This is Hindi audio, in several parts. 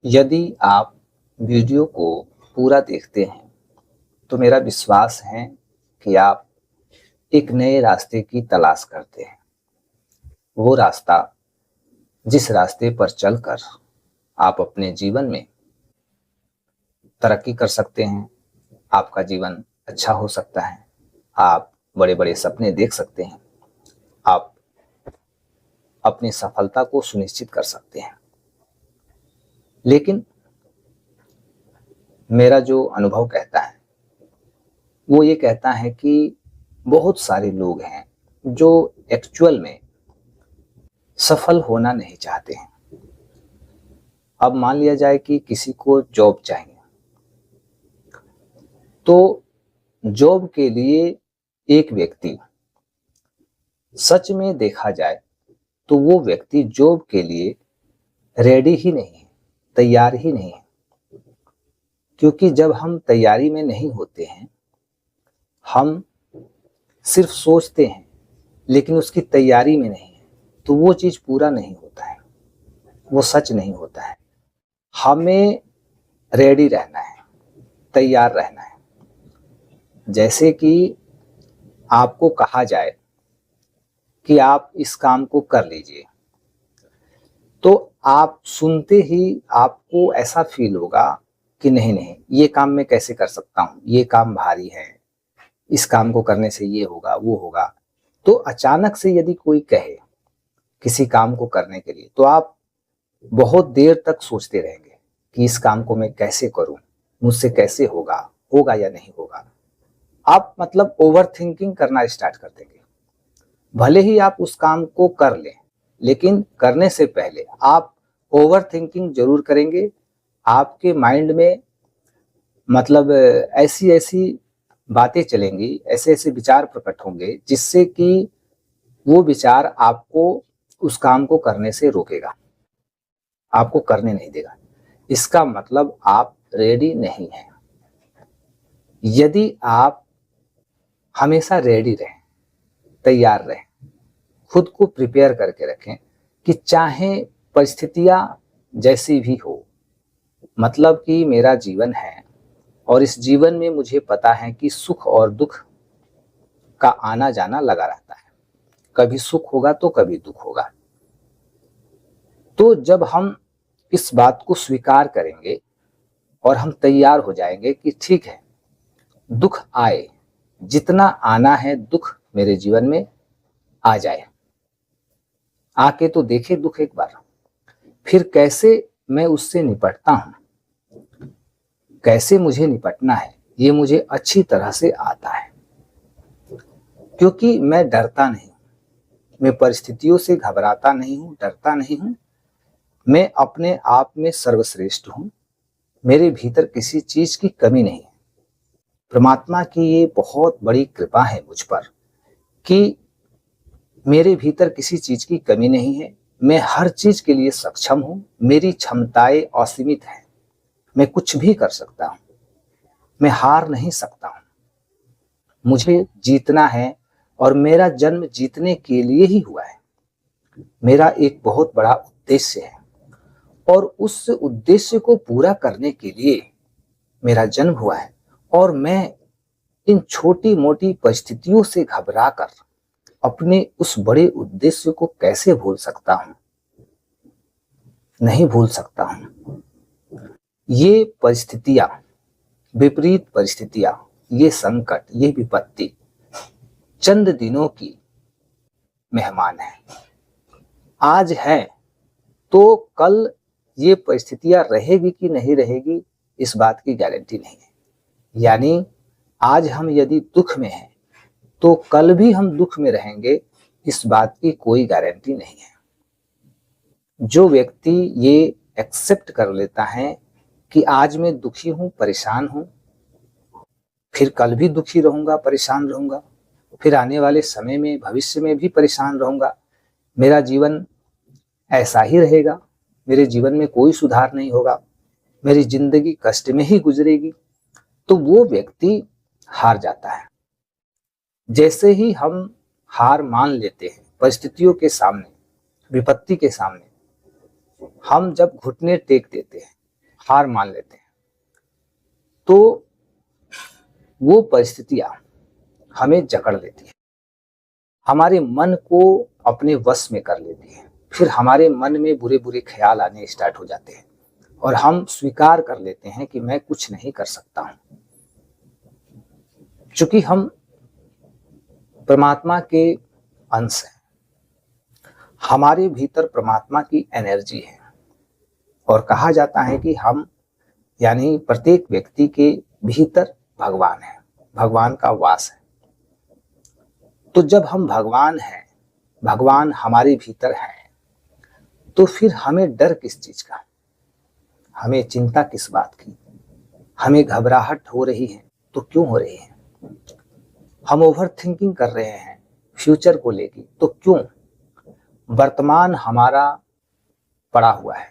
यदि आप वीडियो को पूरा देखते हैं तो मेरा विश्वास है कि आप एक नए रास्ते की तलाश करते हैं। वो रास्ता जिस रास्ते पर चलकर आप अपने जीवन में तरक्की कर सकते हैं, आपका जीवन अच्छा हो सकता है, आप बड़े बड़े सपने देख सकते हैं, आप अपनी सफलता को सुनिश्चित कर सकते हैं। लेकिन मेरा जो अनुभव कहता है वो ये कहता है कि बहुत सारे लोग हैं जो एक्चुअल में सफल होना नहीं चाहते हैं। अब मान लिया जाए कि किसी को जॉब चाहिए, तो जॉब के लिए एक व्यक्ति, सच में देखा जाए तो वो व्यक्ति जॉब के लिए रेडी ही नहीं है, तैयार ही नहीं है। क्योंकि जब हम तैयारी में नहीं होते हैं, हम सिर्फ सोचते हैं लेकिन उसकी तैयारी में नहीं है, तो वो चीज पूरा नहीं होता है, वो सच नहीं होता है। हमें रेडी रहना है, तैयार रहना है। जैसे कि आपको कहा जाए कि आप इस काम को कर लीजिए, तो आप सुनते ही आपको ऐसा फील होगा कि नहीं नहीं, ये काम मैं कैसे कर सकता हूँ, ये काम भारी है, इस काम को करने से ये होगा वो होगा। तो अचानक से यदि कोई कहे किसी काम को करने के लिए, तो आप बहुत देर तक सोचते रहेंगे कि इस काम को मैं कैसे करूं, मुझसे कैसे होगा, होगा या नहीं होगा। आप मतलब ओवर थिंकिंग करना स्टार्ट कर देंगे। भले ही आप उस काम को कर लें, लेकिन करने से पहले आप ओवर थिंकिंग जरूर करेंगे। आपके माइंड में मतलब ऐसी ऐसी बातें चलेंगी, ऐसे ऐसे विचार प्रकट होंगे जिससे कि वो विचार आपको उस काम को करने से रोकेगा, आपको करने नहीं देगा। इसका मतलब आप रेडी नहीं हैं। यदि आप हमेशा रेडी रहें, तैयार रहें, खुद को प्रिपेयर करके रखें कि चाहे परिस्थितियां जैसी भी हो, मतलब कि मेरा जीवन है और इस जीवन में मुझे पता है कि सुख और दुख का आना जाना लगा रहता है। कभी सुख होगा तो कभी दुख होगा। तो जब हम इस बात को स्वीकार करेंगे और हम तैयार हो जाएंगे कि ठीक है, दुख आए, जितना आना है दुख मेरे जीवन में आ जाए, आके तो देखे दुख एक बार, फिर कैसे मैं उससे निपटता हूं, कैसे मुझे निपटना है ये मुझे अच्छी तरह से आता है। क्योंकि मैं डरता नहीं, मैं परिस्थितियों से घबराता नहीं हूं, डरता नहीं हूं। मैं अपने आप में सर्वश्रेष्ठ हूं, मेरे भीतर किसी चीज की कमी नहीं है। परमात्मा की ये बहुत बड़ी कृपा है मुझ पर कि मेरे भीतर किसी चीज की कमी नहीं है। मैं हर चीज के लिए सक्षम हूं, मेरी क्षमताएं असीमित हैं, मैं कुछ भी कर सकता हूं, मैं हार नहीं सकता हूं। मुझे जीतना है और मेरा जन्म जीतने के लिए ही हुआ है। मेरा एक बहुत बड़ा उद्देश्य है और उस उद्देश्य को पूरा करने के लिए मेरा जन्म हुआ है। और मैं इन छोटी मोटी परिस्थितियों से घबराकर अपने उस बड़े उद्देश्य को कैसे भूल सकता हूं? नहीं भूल सकता हूं। ये परिस्थितियां, विपरीत परिस्थितियां, ये संकट, ये विपत्ति चंद दिनों की मेहमान है। आज है तो कल ये परिस्थितियां रहेगी कि नहीं रहेगी, इस बात की गारंटी नहीं है। यानी आज हम यदि दुख में हैं तो कल भी हम दुख में रहेंगे, इस बात की कोई गारंटी नहीं है। जो व्यक्ति ये एक्सेप्ट कर लेता है कि आज मैं दुखी हूं, परेशान हूं, फिर कल भी दुखी रहूंगा, परेशान रहूंगा, फिर आने वाले समय में, भविष्य में भी परेशान रहूंगा, मेरा जीवन ऐसा ही रहेगा, मेरे जीवन में कोई सुधार नहीं होगा, मेरी जिंदगी कष्ट में ही गुजरेगी, तो वो व्यक्ति हार जाता है। जैसे ही हम हार मान लेते हैं परिस्थितियों के सामने, विपत्ति के सामने, हम जब घुटने टेक देते हैं, हार मान लेते हैं, तो वो परिस्थितियां हमें जकड़ लेती है, हमारे मन को अपने वश में कर लेती है। फिर हमारे मन में बुरे बुरे ख्याल आने स्टार्ट हो जाते हैं और हम स्वीकार कर लेते हैं कि मैं कुछ नहीं कर सकता हूं। चूंकि हम परमात्मा के अंश हैं, हमारे भीतर परमात्मा की एनर्जी है, और कहा जाता है कि हम यानी प्रत्येक व्यक्ति के भीतर भगवान है, भगवान का वास है। तो जब हम भगवान हैं, भगवान हमारे भीतर हैं, तो फिर हमें डर किस चीज का, हमें चिंता किस बात की, हमें घबराहट हो रही है तो क्यों हो रही है, हम ओवर थिंकिंग कर रहे हैं फ्यूचर को लेके तो क्यों। वर्तमान हमारा पड़ा हुआ है,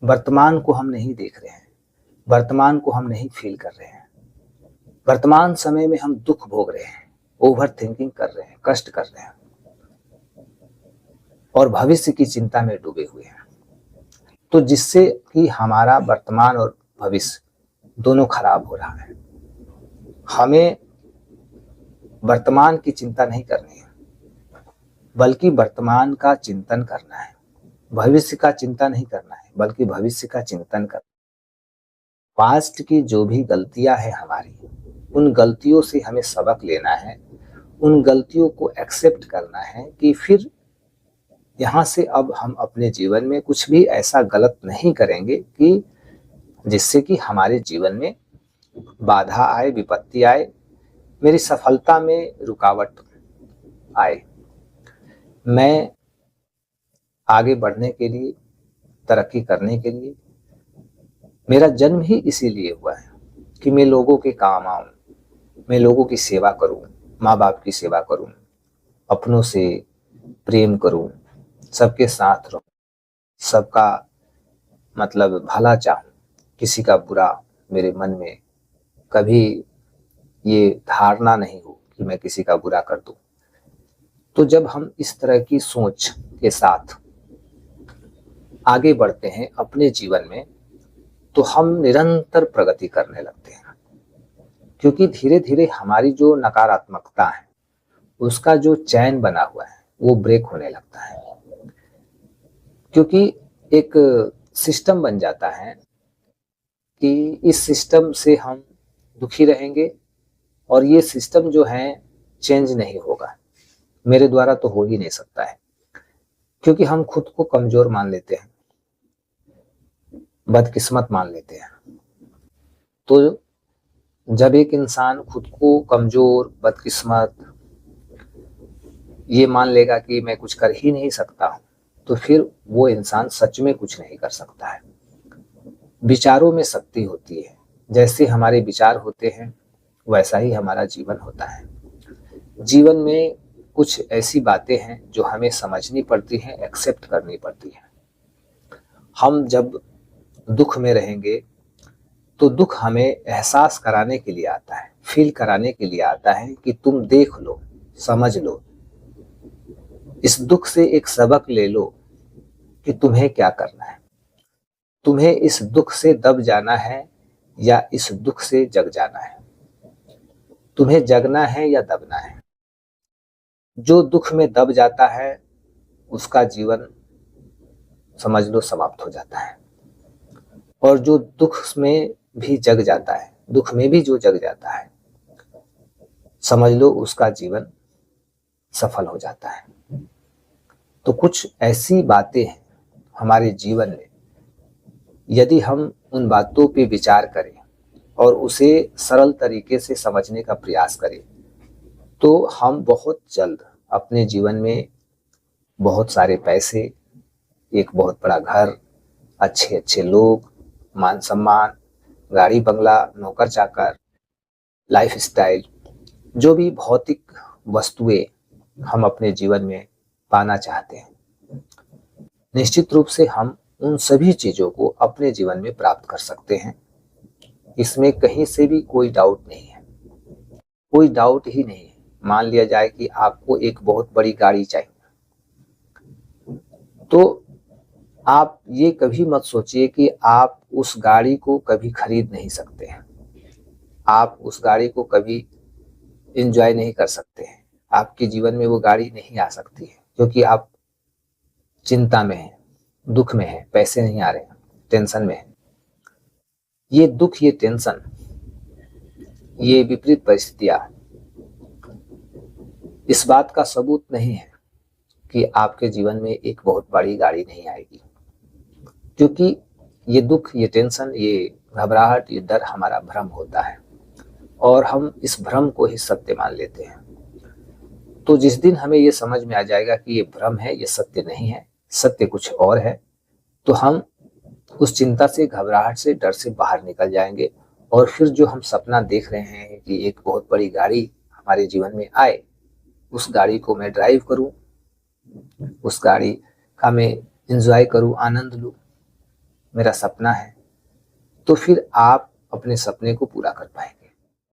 वर्तमान को हम नहीं देख रहे हैं, वर्तमान को हम नहीं फील कर रहे हैं, वर्तमान समय में हम दुख भोग रहे हैं, ओवर थिंकिंग कर रहे हैं, कष्ट कर रहे हैं और भविष्य की चिंता में डूबे हुए हैं। तो जिससे कि हमारा वर्तमान और भविष्य दोनों खराब हो रहा है। हमें वर्तमान की चिंता नहीं करनी है, बल्कि वर्तमान का चिंतन करना है। भविष्य का चिंता नहीं करना है, बल्कि भविष्य का चिंतन करना है। पास्ट की जो भी गलतियां हैं हमारी, उन गलतियों से हमें सबक लेना है, उन गलतियों को एक्सेप्ट करना है कि फिर यहाँ से अब हम अपने जीवन में कुछ भी ऐसा गलत नहीं करेंगे कि जिससे कि हमारे जीवन में बाधा आए, विपत्ति आए, मेरी सफलता में रुकावट आए। मैं आगे बढ़ने के लिए, तरक्की करने के लिए, मेरा जन्म ही इसीलिए हुआ है कि मैं लोगों के काम आऊं, मैं लोगों की सेवा करूं, माँ बाप की सेवा करूं, अपनों से प्रेम करूं, सबके साथ रहूं, सबका मतलब भला चाहूं, किसी का बुरा मेरे मन में कभी ये धारणा नहीं हो कि मैं किसी का बुरा कर दूं। तो जब हम इस तरह की सोच के साथ आगे बढ़ते हैं अपने जीवन में, तो हम निरंतर प्रगति करने लगते हैं, क्योंकि धीरे धीरे हमारी जो नकारात्मकता है उसका जो चैन बना हुआ है वो ब्रेक होने लगता है। क्योंकि एक सिस्टम बन जाता है कि इस सिस्टम से हम दुखी रहेंगे और ये सिस्टम जो है चेंज नहीं होगा, मेरे द्वारा तो हो ही नहीं सकता है। क्योंकि हम खुद को कमजोर मान लेते हैं, बदकिस्मत मान लेते हैं। तो जब एक इंसान खुद को कमजोर, बदकिस्मत ये मान लेगा कि मैं कुछ कर ही नहीं सकता हूं, तो फिर वो इंसान सच में कुछ नहीं कर सकता है। विचारों में शक्ति होती है, जैसे हमारे विचार होते हैं वैसा ही हमारा जीवन होता है। जीवन में कुछ ऐसी बातें हैं जो हमें समझनी पड़ती हैं, एक्सेप्ट करनी पड़ती हैं। हम जब दुख में रहेंगे तो दुख हमें एहसास कराने के लिए आता है, फील कराने के लिए आता है कि तुम देख लो, समझ लो, इस दुख से एक सबक ले लो कि तुम्हें क्या करना है। तुम्हें इस दुख से दब जाना है या इस दुख से जग जाना है, तुम्हें जगना है या दबना है। जो दुख में दब जाता है उसका जीवन समझ लो समाप्त हो जाता है, और जो दुख में भी जग जाता है, दुख में भी जो जग जाता है, समझ लो उसका जीवन सफल हो जाता है। तो कुछ ऐसी बातें हैं हमारे जीवन में, यदि हम उन बातों पे विचार करें और उसे सरल तरीके से समझने का प्रयास करें, तो हम बहुत जल्द अपने जीवन में बहुत सारे पैसे, एक बहुत बड़ा घर, अच्छे अच्छे लोग, मान सम्मान, गाड़ी बंगला, नौकर चाकर, लाइफ स्टाइल, जो भी भौतिक वस्तुएं हम अपने जीवन में पाना चाहते हैं, निश्चित रूप से हम उन सभी चीजों को अपने जीवन में प्राप्त कर सकते हैं। इसमें कहीं से भी कोई डाउट नहीं है, कोई डाउट ही नहीं है। मान लिया जाए कि आपको एक बहुत बड़ी गाड़ी चाहिए, तो आप ये कभी मत सोचिए कि आप उस गाड़ी को कभी खरीद नहीं सकते हैं, आप उस गाड़ी को कभी एंजॉय नहीं कर सकते हैं, आपके जीवन में वो गाड़ी नहीं आ सकती है, क्योंकि आप चिंता में हैं, दुख में हैं, पैसे नहीं आ रहे हैं, टेंशन में हैं। ये दुख, ये टेंशन, ये विपरीत परिस्थितियां इस बात का सबूत नहीं है कि आपके जीवन में एक बहुत बड़ी गाड़ी नहीं आएगी, क्योंकि ये दुख, ये टेंशन, ये घबराहट, ये डर हमारा भ्रम होता है और हम इस भ्रम को ही सत्य मान लेते हैं। तो जिस दिन हमें ये समझ में आ जाएगा कि ये भ्रम है, ये सत्य नहीं है, सत्य कुछ और है, तो हम उस चिंता से, घबराहट से, डर से बाहर निकल जाएंगे और फिर जो हम सपना देख रहे हैं कि एक बहुत बड़ी गाड़ी हमारे जीवन में आए, उस गाड़ी को मैं ड्राइव करूं, उस गाड़ी का मैं एंजॉय करूं, आनंद लूं, मेरा सपना है, तो फिर आप अपने सपने को पूरा कर पाएंगे।